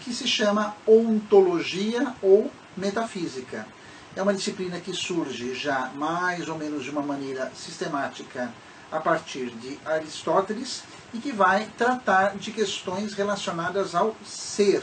que se chama ontologia ou metafísica. É uma disciplina que surge já mais ou menos de uma maneira sistemática a partir de Aristóteles e que vai tratar de questões relacionadas ao ser.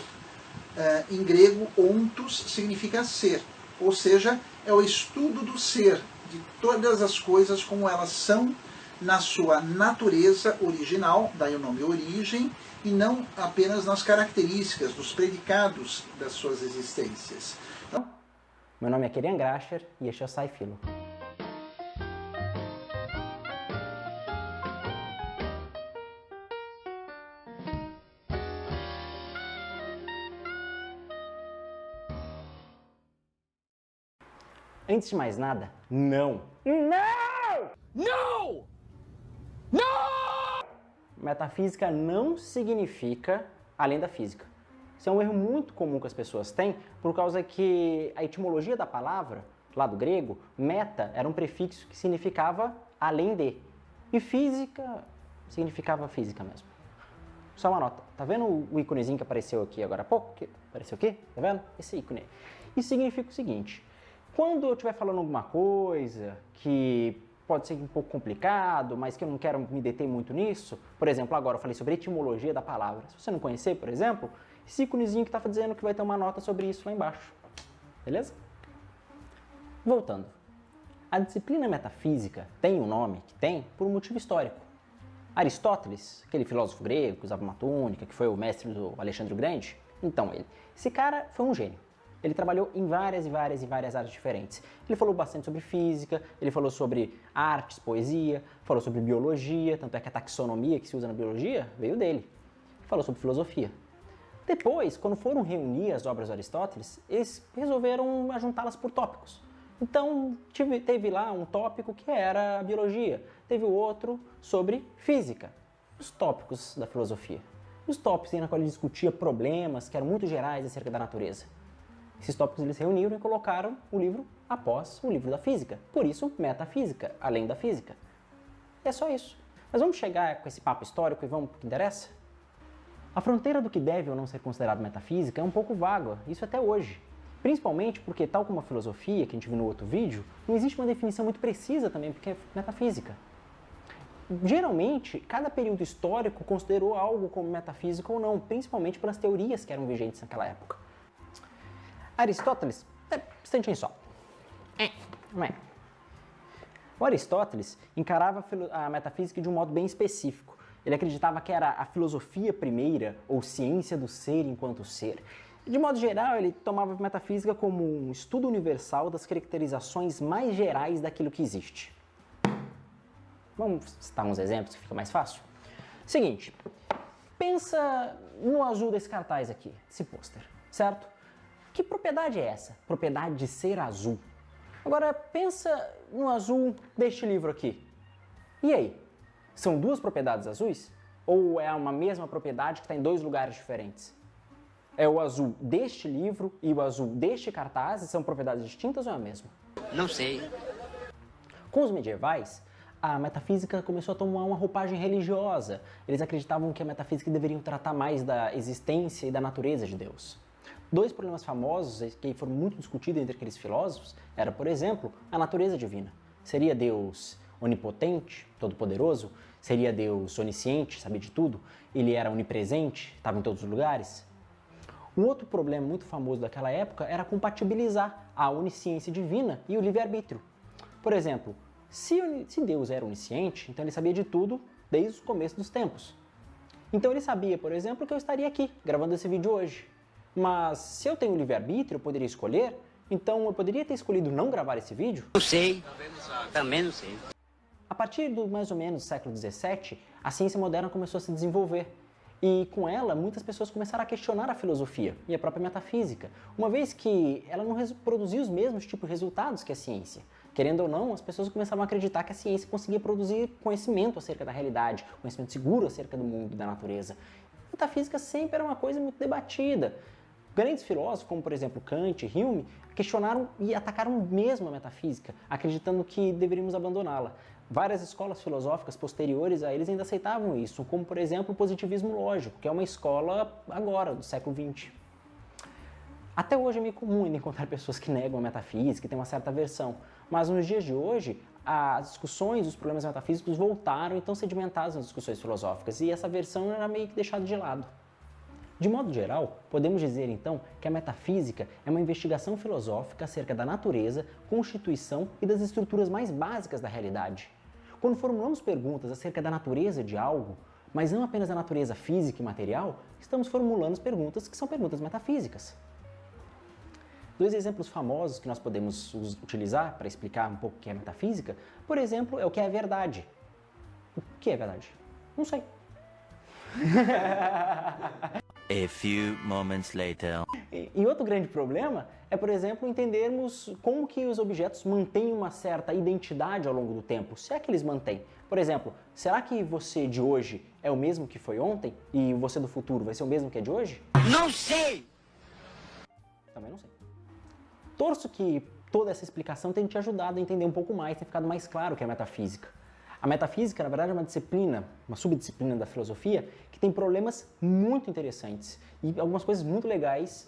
Em grego, ontos significa ser, ou seja, é o estudo do ser, de todas as coisas como elas são na sua natureza original, daí o nome origem, e não apenas nas características, nos predicados das suas existências. Meu nome é Kerian Gracher e este é o SciFilo. Antes de mais nada, não! Metafísica não significa além da física. Isso é um erro muito comum que as pessoas têm, por causa que a etimologia da palavra, lá do grego, meta era um prefixo que significava além de. E física significava física mesmo. Só uma nota. Tá vendo o íconezinho que apareceu aqui agora há pouco? Apareceu aqui? Tá vendo? Esse ícone aí. Isso significa o seguinte. Quando eu estiver falando alguma coisa que pode ser um pouco complicado, mas que eu não quero me deter muito nisso, por exemplo, agora eu falei sobre etimologia da palavra. Se você não conhecer, por exemplo, esse íconezinho que está dizendo que vai ter uma nota sobre isso lá embaixo. Beleza? Voltando. A disciplina metafísica tem o nome que tem por um motivo histórico. Aristóteles, aquele filósofo grego que usava uma túnica, que foi o mestre do Alexandre o Grande, então esse cara foi um gênio. Ele trabalhou em várias áreas diferentes. Ele falou bastante sobre física, ele falou sobre artes, poesia, falou sobre biologia, tanto é que a taxonomia que se usa na biologia veio dele. Falou sobre filosofia. Depois, quando foram reunir as obras de Aristóteles, eles resolveram juntá-las por tópicos. Então, teve lá um tópico que era a biologia, teve o outro sobre física, os tópicos da filosofia. Os tópicos na qual ele discutia problemas que eram muito gerais acerca da natureza. Esses tópicos eles reuniram e colocaram o livro após o livro da física. Por isso, metafísica, além da física. E é só isso. Mas vamos chegar com esse papo histórico e vamos para o que interessa? A fronteira do que deve ou não ser considerado metafísica é um pouco vaga, isso até hoje. Principalmente porque, tal como a filosofia, que a gente viu no outro vídeo, não existe uma definição muito precisa também porque é metafísica. Geralmente, cada período histórico considerou algo como metafísico ou não, principalmente pelas teorias que eram vigentes naquela época. Aristóteles, instantinho só. O Aristóteles encarava a metafísica de um modo bem específico. Ele acreditava que era a filosofia primeira, ou ciência do ser enquanto ser. De modo geral, ele tomava a metafísica como um estudo universal das caracterizações mais gerais daquilo que existe. Vamos citar uns exemplos que fica mais fácil? Seguinte, pensa no azul desse cartaz aqui, desse pôster, certo? Que propriedade é essa? Propriedade de ser azul. Agora pensa no azul deste livro aqui. E aí? São duas propriedades azuis? Ou é uma mesma propriedade que está em dois lugares diferentes? É o azul deste livro e o azul deste cartaz e são propriedades distintas ou é a mesma? Não sei. Com os medievais, a metafísica começou a tomar uma roupagem religiosa. Eles acreditavam que a metafísica deveria tratar mais da existência e da natureza de Deus. Dois problemas famosos que foram muito discutidos entre aqueles filósofos era, por exemplo, a natureza divina. Seria Deus onipotente, todo-poderoso? Seria Deus onisciente, sabia de tudo? Ele era onipresente, estava em todos os lugares? Um outro problema muito famoso daquela época era compatibilizar a onisciência divina e o livre-arbítrio. Por exemplo, se Deus era onisciente, então ele sabia de tudo desde o começo dos tempos. Então ele sabia, por exemplo, que eu estaria aqui, gravando esse vídeo hoje. Mas se eu tenho livre-arbítrio, eu poderia escolher, então eu poderia ter escolhido não gravar esse vídeo? Não sei. Também não sei. A partir do mais ou menos século XVII, a ciência moderna começou a se desenvolver. E com ela, muitas pessoas começaram a questionar a filosofia e a própria metafísica, uma vez que ela não produzia os mesmos tipos de resultados que a ciência. Querendo ou não, as pessoas começavam a acreditar que a ciência conseguia produzir conhecimento acerca da realidade, conhecimento seguro acerca do mundo e da natureza. A metafísica sempre era uma coisa muito debatida. Grandes filósofos, como por exemplo Kant e Hume, questionaram e atacaram mesmo a metafísica, acreditando que deveríamos abandoná-la. Várias escolas filosóficas posteriores a eles ainda aceitavam isso, como por exemplo o positivismo lógico, que é uma escola agora, do século XX. Até hoje é meio comum ainda encontrar pessoas que negam a metafísica, que têm uma certa aversão, mas nos dias de hoje as discussões, os problemas metafísicos voltaram e estão sedimentados nas discussões filosóficas e essa aversão era meio que deixada de lado. De modo geral, podemos dizer então que a metafísica é uma investigação filosófica acerca da natureza, constituição e das estruturas mais básicas da realidade. Quando formulamos perguntas acerca da natureza de algo, mas não apenas da natureza física e material, estamos formulando perguntas que são perguntas metafísicas. Dois exemplos famosos que nós podemos utilizar para explicar um pouco o que é metafísica, por exemplo, é o que é a verdade. O que é verdade? Não sei. A few moments later. E outro grande problema é, por exemplo, entendermos como que os objetos mantêm uma certa identidade ao longo do tempo, se é que eles mantêm. Por exemplo, será que você de hoje é o mesmo que foi ontem e você do futuro vai ser o mesmo que é de hoje? Não sei! Também não sei. Torço que toda essa explicação tenha te ajudado a entender um pouco mais, tenha ficado mais claro o que é a metafísica. A metafísica, na verdade, é uma disciplina, uma subdisciplina da filosofia, que tem problemas muito interessantes e algumas coisas muito legais